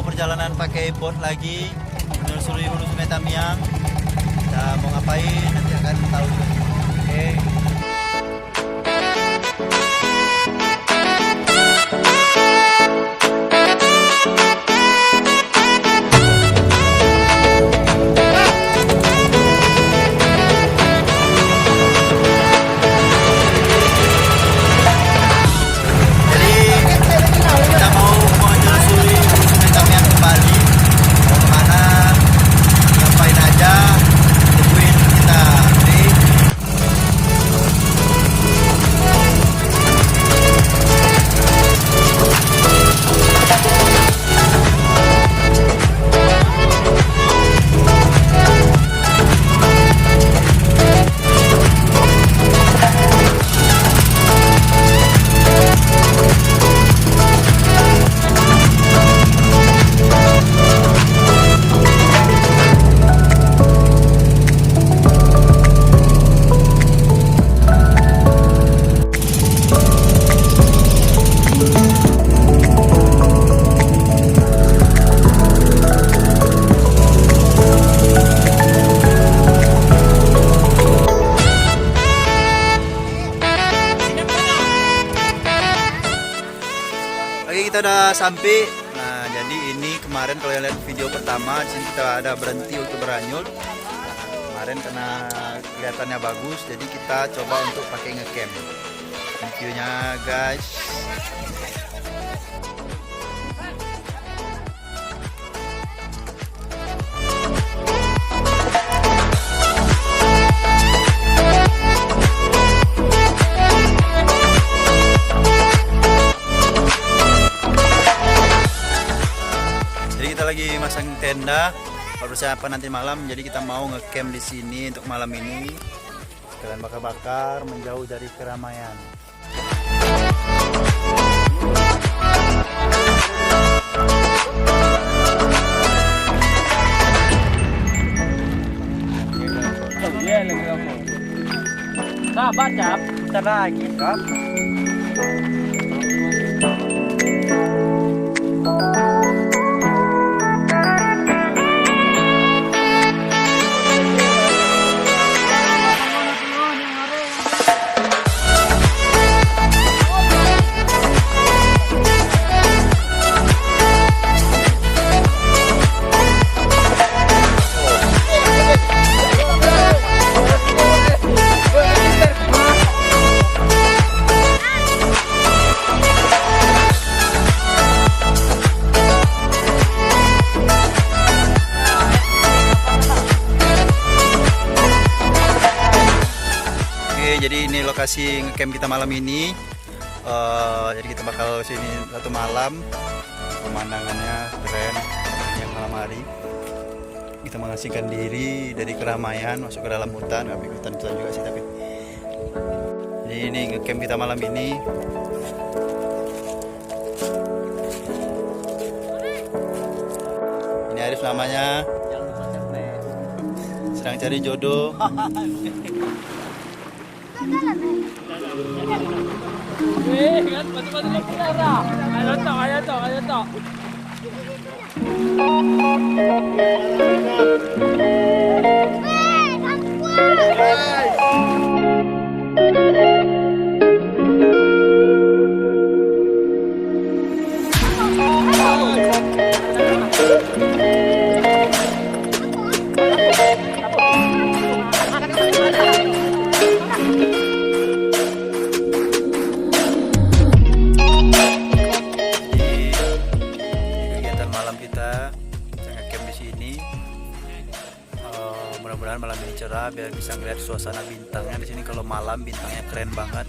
mau perjalanan pakai boat lagi menelusuri hulu Sungai Tamiang. Kita mau ngapain nanti akan tahu. Oke. Oke, kita udah sampai. Nah, jadi ini kemarin kalau lihat video pertama, di sini kita ada berhenti untuk beranyut. Nah, kemarin karena kelihatannya bagus, jadi kita coba untuk pakai ngecamp. View-nya, guys. Lagi masang tenda persiapan nanti malam, jadi kita mau ngecamp di sini untuk malam ini. Kalian bakar-bakar menjauh dari keramaian. Sabar cap, bentar lagi cap. Jadi ini lokasi ngecamp kita malam ini. Jadi kita bakal sini satu malam. Pemandangannya keren yang malam hari. Kita mengasingkan diri dari keramaian, masuk ke dalam hutan. Tapi hutan juga sih tapi. Jadi ini ngecamp kita malam ini. Ini Arif namanya. Sedang cari jodoh. Kan batu-batu berdarah. Ayo tok. Mudah-mudahan malam ini cerah biar bisa ngeliat suasana bintangnya di sini. Kalau malam bintangnya keren banget.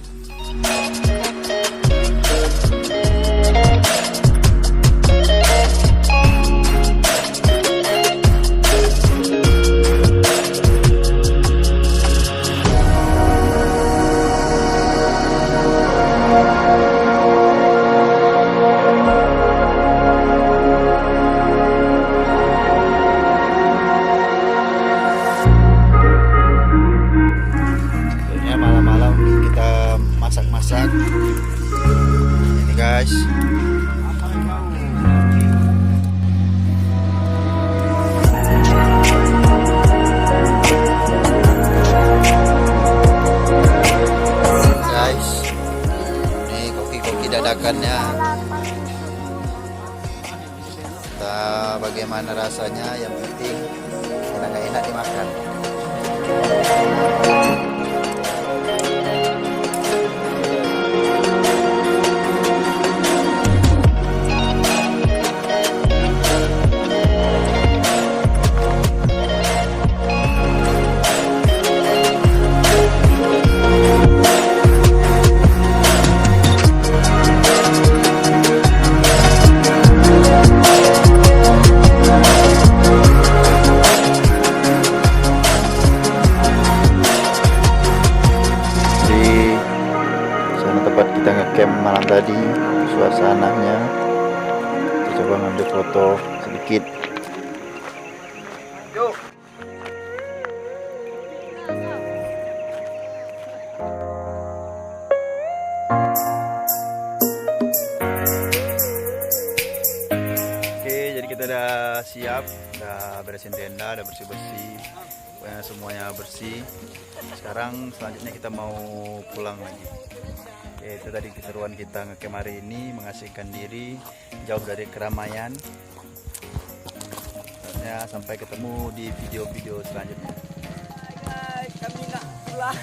Ini guys, rasanya, yang penting enak-enak dimakan. Tempat kita ngecamp malam tadi, suasananya kita coba ngambil foto sedikit. Yuk. Oke, jadi kita udah siap, udah beresin tenda, udah bersih-bersih, pokoknya semuanya bersih. Sekarang selanjutnya kita mau pulang lagi. Oke, itu tadi keseruan kita ngecamp hari ini, mengasingkan diri jauh dari keramaian. Ya, sampai ketemu di video-video selanjutnya. Kami nak pulang.